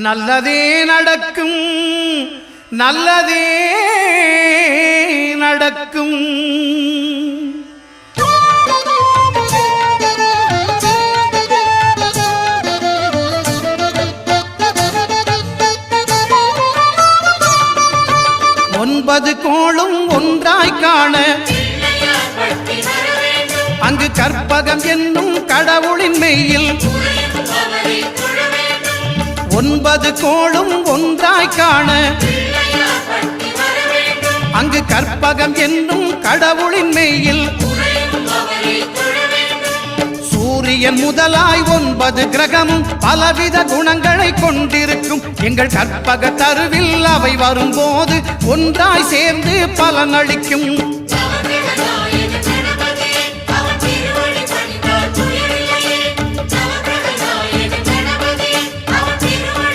நல்லதே நடக்கும், நல்லதே நடக்கும். ஒன்பது கோளும் ஒன்றாய் காண அங்கு கற்பகம் என்னும் கடவுளின் மெய்யில் ஒன்பது கோளும் ஒன்றாய் காண அங்கு கற்பகம் என்னும் கடவுளின் மெய்யில் சூரியன் முதலாய் 9 கிரகமும் பலவித குணங்களை கொண்டிருக்கும். எங்கள் கற்பக தருவில் அவை வரும்போது ஒன்றாய் சேர்ந்து பலனளிக்கும்.